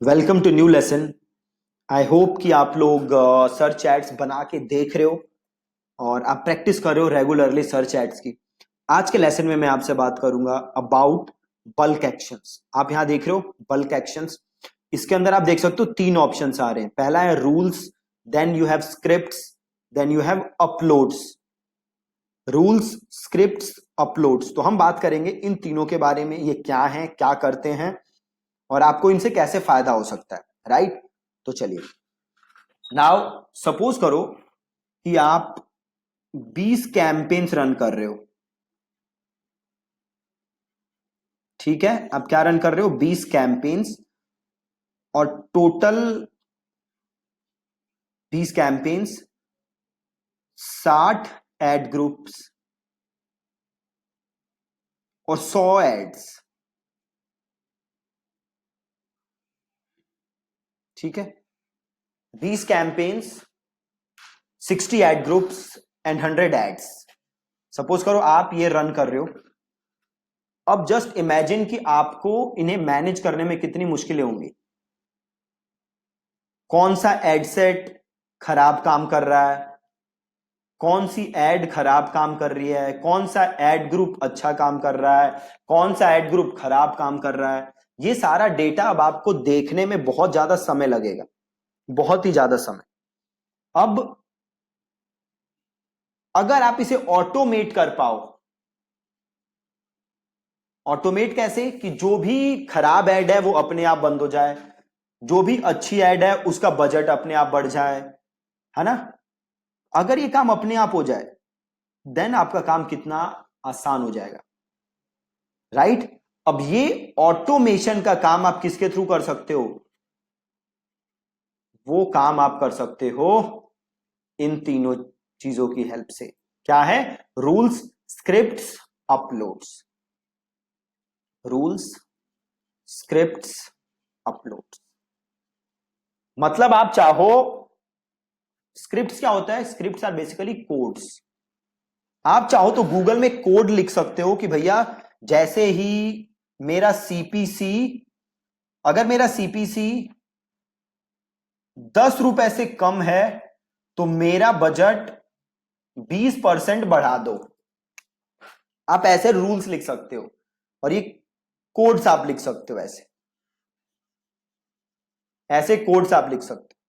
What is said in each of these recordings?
Welcome to new lesson. I hope कि आप लोग सर्च एड्स बना के देख रहे हो और आप प्रैक्टिस कर रहे हो रेगुलरली सर्च एड्स की। आज के लेसन में मैं आपसे बात करूंगा अबाउट बल्क एक्शंस। आप यहां देख रहे हो बल्क एक्शंस। इसके अंदर आप देख सकते हो तीन ऑप्शंस आ रहे हैं। पहला है rules, then you have scripts, then you have uploads. Rules, scripts, uploads. तो हम बात करेंगे इन तीनों के बारे में, ये क्या है, क्या करते हैं और आपको इनसे कैसे फायदा हो सकता है। राइट? तो चलिए, नाउ सपोज करो कि आप 20 कैंपेन्स रन कर रहे हो। ठीक है, आप क्या रन कर रहे हो? 20 कैंपेन्स। और टोटल 20 कैंपेन्स, 60 एड ग्रुप्स और 100 एड्स। ठीक है, 20 campaigns, 60 ad groups and 100 ads. Suppose करो आप ये रन कर रहे हो। अब जस्ट इमेजिन कि आपको इन्हें मैनेज करने में कितनी मुश्किलें होंगी। कौन सा एड सेट खराब काम कर रहा है, कौन सी एड खराब काम कर रही है, कौन सा एड ग्रुप अच्छा काम कर रहा है, कौन सा एड ग्रुप खराब काम कर रहा है। ये सारा डेटा अब आपको देखने में बहुत ज्यादा समय लगेगा, बहुत ही ज्यादा समय। अब अगर आप इसे ऑटोमेट कर पाओ, ऑटोमेट कैसे? कि जो भी खराब एड है वो अपने आप बंद हो जाए, जो भी अच्छी एड है उसका बजट अपने आप बढ़ जाए, है ना? अगर ये काम अपने आप हो जाए देन आपका काम कितना आसान हो जाएगा। राइट? अब ये ऑटोमेशन का काम आप किसके थ्रू कर सकते हो? वो काम आप कर सकते हो इन तीनों चीजों की हेल्प से। क्या है? Rules, scripts, uploads. Rules, scripts, uploads. मतलब आप चाहो, स्क्रिप्ट्स क्या होता है? Scripts are basically codes. आप चाहो तो गूगल में कोड लिख सकते हो कि भैया जैसे ही मेरा सीपीसी, अगर मेरा सीपीसी 10 रुपए से कम है तो मेरा बजट 20% बढ़ा दो। आप ऐसे रूल्स लिख सकते हो और ये कोड्स आप लिख सकते हो। ऐसे ऐसे कोड्स आप लिख सकते हो।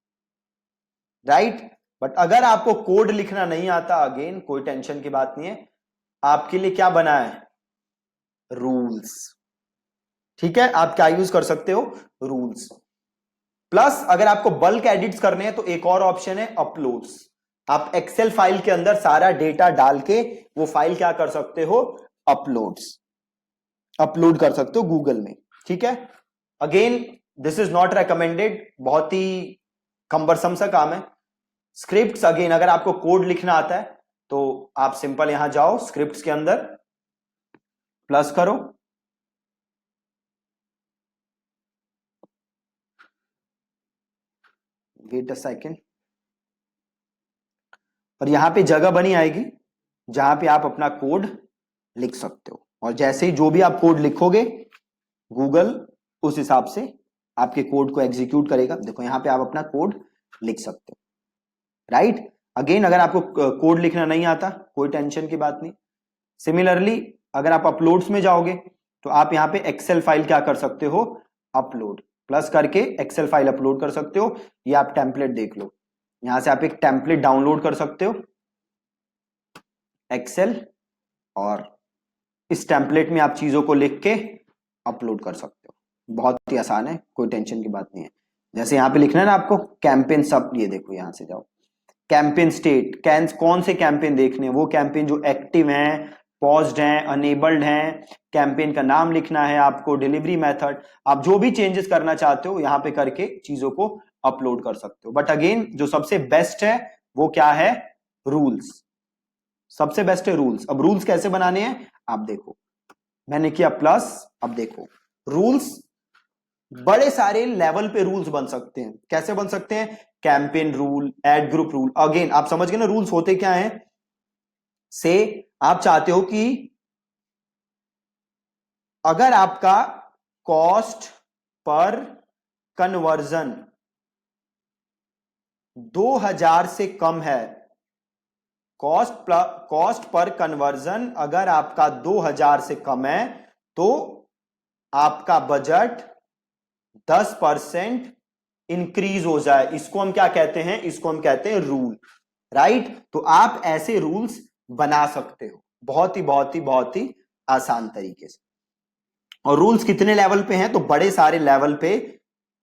राइट? बट अगर आपको कोड लिखना नहीं आता, अगेन कोई टेंशन की बात नहीं है, आपके लिए क्या बना है? रूल्स। ठीक है, आप क्या यूज कर सकते हो? रूल्स। प्लस अगर आपको बल्क एडिट्स करने हैं तो एक और ऑप्शन है अपलोड्स। आप एक्सेल फाइल के अंदर सारा डेटा डाल के वो फाइल क्या कर सकते हो? अपलोड्स, अपलोड कर सकते हो गूगल में। ठीक है, again this is not recommended, बहुत ही कंबरसम सा काम है। स्क्रिप्ट्स, अगेन अगर आपको कोड लिखना आता है तो आप सिंपल यहां जाओ, स्क्रिप्ट्स के अंदर प्लस करो, वेट अ सेकेंड, और यहां पे जगह बनी आएगी जहां पे आप अपना कोड लिख सकते हो। और जैसे ही जो भी आप कोड लिखोगे गूगल उस हिसाब से आपके कोड को एग्जीक्यूट करेगा। देखो यहां पे आप अपना कोड लिख सकते हो। राइट? अगेन अगर आपको कोड लिखना नहीं आता, कोई टेंशन की बात नहीं। सिमिलरली अगर आप अपलोड्स में जाओगे तो आप यहां पे एक्सेल फाइल क्या कर सकते हो? अपलोड, प्लस करके एक्सेल फाइल अपलोड कर सकते हो। ये आप टेम्पलेट देख लो, यहां से आप एक टेम्पलेट डाउनलोड कर सकते हो एक्सेल, और इस टेम्पलेट में आप चीजों को लिख के अपलोड कर सकते हो। बहुत ही आसान है, कोई टेंशन की बात नहीं है। जैसे यहां पे लिखना है ना आपको कैंपेन सब, ये देखो यहां से जाओ, कैंपेन स्टेट, कौन से कैंपेन देखने हैं? वो कैंपेन जो एक्टिव हैं, पॉज्ड हैं, अनेबल्ड हैं। कैंपेन का नाम लिखना है आपको, डिलीवरी मेथड, आप जो भी चेंजेस करना चाहते हो यहां पे करके चीजों को अपलोड कर सकते हो। बट अगेन जो सबसे बेस्ट है वो क्या है? रूल्स। सबसे बेस्ट है रूल्स। अब रूल्स कैसे बनाने हैं आप देखो, मैंने किया प्लस। अब देखो रूल्स, बड़े सारे लेवल पे रूल्स बन सकते हैं। कैसे बन सकते हैं? Campaign rule, ad group rule. Again आप समझ गए ना रूल्स होते क्या हैं? से आप चाहते हो कि अगर आपका कॉस्ट पर कन्वर्जन 2000 से कम है, कॉस्ट पर कन्वर्जन अगर आपका 2000 से कम है तो आपका बजट 10% इंक्रीज हो जाए, इसको हम क्या कहते हैं, इसको हम कहते हैं रूल, राइट। तो आप ऐसे रूल्स बना सकते हो बहुत ही बहुत ही बहुत ही आसान तरीके से। और रूल्स कितने लेवल पे हैं, तो बड़े सारे लेवल पे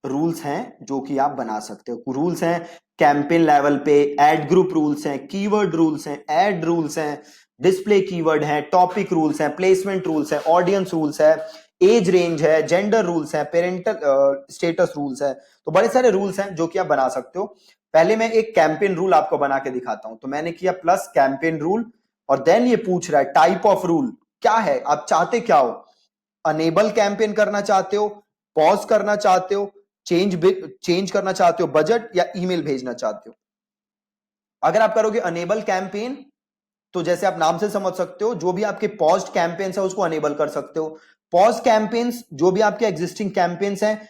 रूल्स हैं जो कि आप बना सकते हो। रूल्स हैं कैंपेन लेवल पे, एड ग्रुप रूल्स हैं, कीवर्ड रूल्स हैं, एड रूल्स हैं, डिस्प्ले कीवर्ड हैं, टॉपिक रूल्स हैं, प्लेसमेंट रूल्स हैं, ऑडियंस रूल्स है, एज रेंज है, जेंडर रूल्स है, पेरेंटल स्टेटस रूल्स है। तो बड़े सारे रूल्स हैं जो कि आप बना सकते हो। पहले मैं एक कैंपेन रूल आपको बना के दिखाता हूं। तो मैंने किया प्लस कैंपेन रूल, और देन ये पूछ रहा है टाइप ऑफ रूल क्या है, आप चाहते क्या हो, अनेबल कैंपेन करना चाहते हो, पॉज करना चाहते हो, चेंज करना चाहते हो बजट, या ईमेल भेजना चाहते हो। अगर आप करोगे अनेबल कैंपेन तो जैसे आप नाम से समझ सकते हो, जो भी आपके पॉज्ड कैंपेन्स है उसको अनेबल कर सकते हो। पॉज कैंपेन्स जो भी आपके एग्जिस्टिंग कैंपेन्स हैं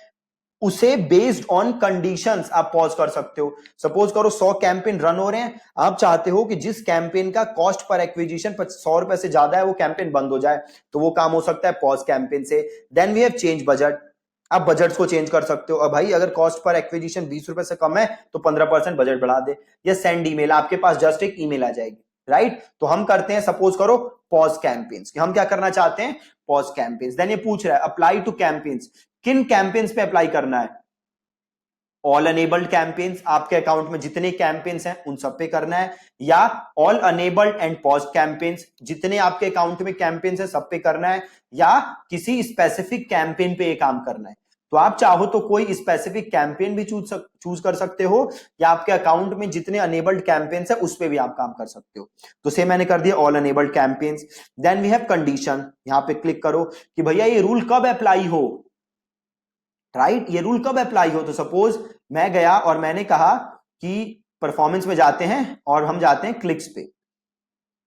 उसे बेस्ड ऑन कंडीशंस आप पॉज कर सकते हो। सपोज करो 100 कैंपेन रन हो रहे हैं, आप चाहते हो कि जिस कैंपेन का कॉस्ट पर एक्विजिशन 100 रुपए से ज्यादा है वो कैंपेन बंद हो जाए, तो वो काम हो सकता है पॉज कैंपेन से। Then we have change budget, आप बजट्स को चेंज कर सकते हो। अब भाई अगर कॉस्ट पर एक्विजिशन 20 रुपए से कम है तो 15% बजट बढ़ा दे, या सेंड ईमेल, आपके पास जस्ट एक ईमेल आ जाएगी, राइट। तो हम करते हैं सपोज करो पॉज कैंपेन्स, हम क्या करना चाहते हैं, पॉज कैंपेन्स। देन ये पूछ रहा है अप्लाई टू कैंपेन्स, किन कैंपेन्स पे अप्लाई करना है, ऑल अनेबल्ड कैंपेन्स, आपके अकाउंट में जितने कैंपेन्स हैं उन सब पे करना है, या all enabled and pause campaigns, जितने आपके अकाउंट में कैंपेन्स हैं सब पे करना है, या किसी स्पेसिफिक कैंपेन पे ये काम करना है। तो आप चाहो तो कोई स्पेसिफिक कैंपेन भी चूज कर सकते हो, या आपके अकाउंट में जितने अनेबल्ड कैंपेन्स है उस पे भी आप काम कर सकते हो। तो से मैंने कर दिया all enabled campaigns. Then we have condition, यहां पे क्लिक करो कि भैया ये रूल कब अप्लाई हो, राइट, ये रूल कब अप्लाई हो। तो सपोज मैं गया और मैंने कहा कि परफॉर्मेंस में जाते हैं और हम जाते हैं क्लिक्स पे,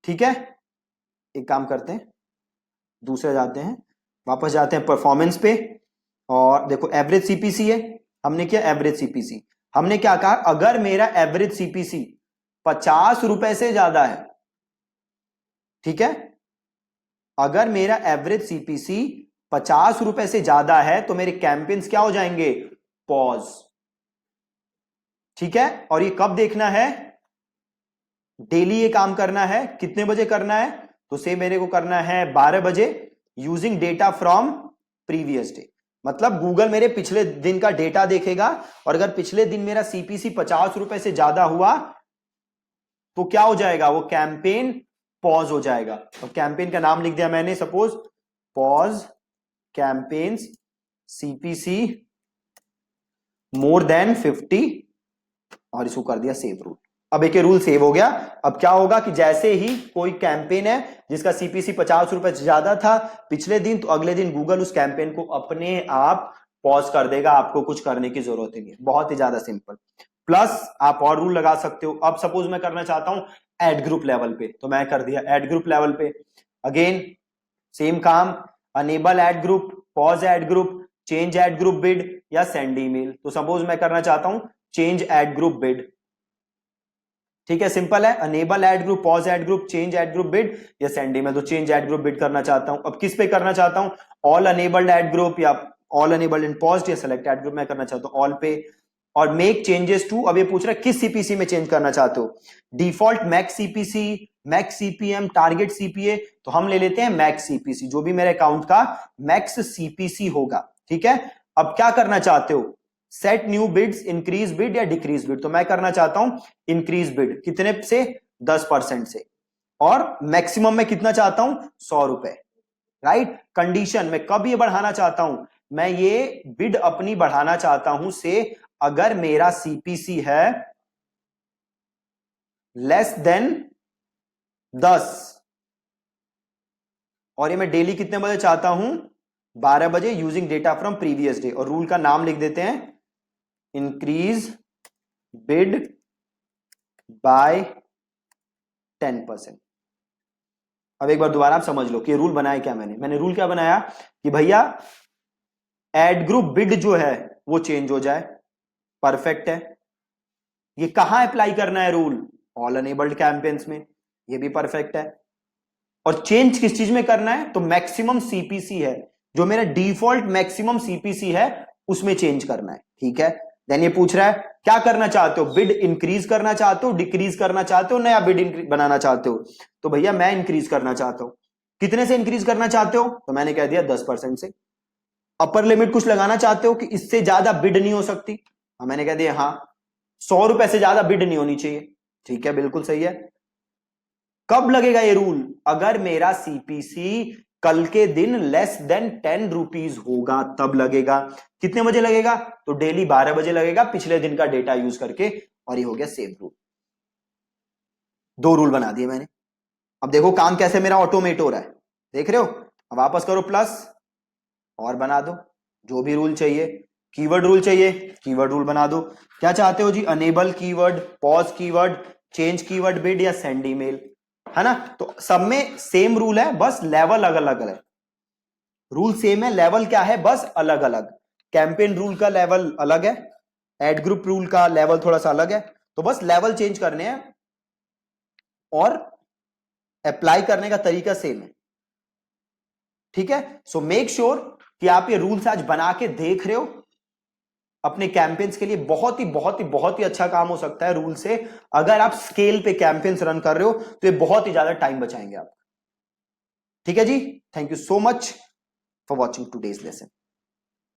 ठीक है। एक काम करते हैं, दूसरे जाते हैं, वापस जाते हैं परफॉर्मेंस पे, और देखो एवरेज सीपीसी है, हमने किया एवरेज सीपीसी। हमने क्या कहा, अगर मेरा एवरेज सीपीसी 50 रुपए से ज्यादा है, ठीक है, अगर मेरा एवरेज सीपीसी 50 रुपए से ज्यादा है तो मेरे कैंपेन्स क्या हो जाएंगे, पॉज, ठीक है। और ये कब देखना है, डेली ये काम करना है, कितने बजे करना है, तो से मेरे को करना है 12 बजे, using data from previous day. मतलब गूगल मेरे पिछले दिन का डेटा देखेगा, और अगर पिछले दिन मेरा सीपीसी 50 रुपए से ज्यादा हुआ तो क्या हो जाएगा, वो कैंपेन पॉज हो जाएगा। और कैंपेन का नाम लिख दिया मैंने, suppose pause campaigns CPC more than 50, और इसको कर दिया सेव रूल। अब एक रूल सेव हो गया। अब क्या होगा कि जैसे ही कोई कैंपेन है जिसका सीपीसी 50 रुपए से ज्यादा था पिछले दिन, तो अगले दिन गूगल उस कैंपेन को अपने आप पॉज कर देगा, आपको कुछ करने की जरूरत ही नहीं है। बहुत ही ज्यादा सिंपल। प्लस आप और रूल लगा सकते हो। अब सपोज मैं करना चाहता हूं एड ग्रुप लेवल पे, तो मैं कर दिया एड ग्रुप लेवल पे। अगेन सेम काम, enable ad group, pause ad group, change ad group bid, या सेंड ईमेल। तो सपोज मैं करना चाहता हूं चेंज एड ग्रुप बिड, ठीक है, सिंपल है, enable ad group, pause ad group, change ad group bid, या सेंड ईमेल। तो चेंज एड ग्रुप बिड करना चाहता हूं। अब किस पे करना चाहता हूं, ऑल अनेबल्ड एड ग्रुप, या ऑल अनेबल्ड एंड पॉज्ड, या सेलेक्ट एड ग्रुप। मैं करना चाहता हूं ऑल पे। और मेक चेंजेस टू, अब ये पूछ रहा है किस सीपीसी में चेंज करना चाहते हो, default max CPC, max CPM, target CPA. तो हम ले लेते हैं मैक्स सीपीसी, जो भी मेरे अकाउंट का मैक्स सीपीसी होगा, ठीक है। अब क्या करना चाहते हो, set new bids, increase bid या डिक्रीज बिड। तो मैं करना चाहता हूं इंक्रीज बिड, कितने से, 10% से, और मैक्सिमम में कितना चाहता हूं, 100 रुपए, राइट। कंडीशन में कब ये बढ़ाना चाहता हूं, मैं ये बिड अपनी बढ़ाना चाहता हूं से अगर मेरा सीपीसी है लेस देन 10, और ये मैं डेली कितने बजे चाहता हूं, 12 बजे, using data from previous day. और रूल का नाम लिख देते हैं इंक्रीज बिड बाय 10%। अब एक बार दोबारा आप समझ लो कि रूल बनाया क्या मैंने रूल क्या बनाया कि भैया एड ग्रुप बिड जो है वो चेंज हो जाए, परफेक्ट है। ये कहां अप्लाई करना है रूल? ऑल अनेबल्ड कैंपेन्स में, ये भी परफेक्ट है। और चेंज किस चीज में करना है? तो मैक्सिमम सीपीसी है, जो मेरा डिफॉल्ट मैक्सिमम सीपीसी है उसमें चेंज करना है, ठीक है। देन ये पूछ रहा है क्या करना चाहते हो, बिड इंक्रीज करना चाहते हो, डिक्रीज करना चाहते हो, नया बिड बनाना चाहते हो? तो भैया मैं इंक्रीज करना चाहता हूं। कितने से इंक्रीज करना चाहते हो? तो मैंने कह दिया 10% से। अपर लिमिट कुछ लगाना चाहते हो कि इससे ज्यादा बिड नहीं हो सकती? मैंने कह दिया हाँ, 100 रुपए से ज्यादा बिड नहीं होनी चाहिए, ठीक है, बिल्कुल सही है। कब लगेगा ये रूल? अगर मेरा सीपीसी कल के दिन लेस देन 10 रुपीज होगा तब लगेगा। कितने बजे लगेगा? तो डेली 12 बजे लगेगा, पिछले दिन का डेटा यूज करके। और ये हो गया सेव रूल। 2 रूल बना दिए मैंने। अब देखो काम कैसे मेरा ऑटोमेट हो रहा है, देख रहे हो? अब वापस करो प्लस और बना दो जो भी रूल चाहिए। कीवर्ड रूल चाहिए, कीवर्ड रूल बना दो। क्या चाहते हो जी? Enable keyword, pause keyword, change keyword bid या सेंड ईमेल, है ना? तो सब में सेम रूल है, बस लेवल अलग अलग है। रूल सेम है, लेवल क्या है बस अलग अलग। कैंपेन रूल का लेवल अलग है, एड ग्रुप रूल का लेवल थोड़ा सा अलग है, तो बस लेवल चेंज करने हैं और अप्लाई करने का तरीका सेम है, ठीक है। सो मेक श्योर कि आप ये रूल्स आज बना के देख रहे हो अपने कैंपेन्स के लिए। बहुत ही बहुत ही बहुत ही अच्छा काम हो सकता है रूल से। अगर आप स्केल पे कैंपेन्स रन कर रहे हो तो ये बहुत ही ज्यादा टाइम बचाएंगे आप, ठीक है जी। Thank you so much for watching today's lesson.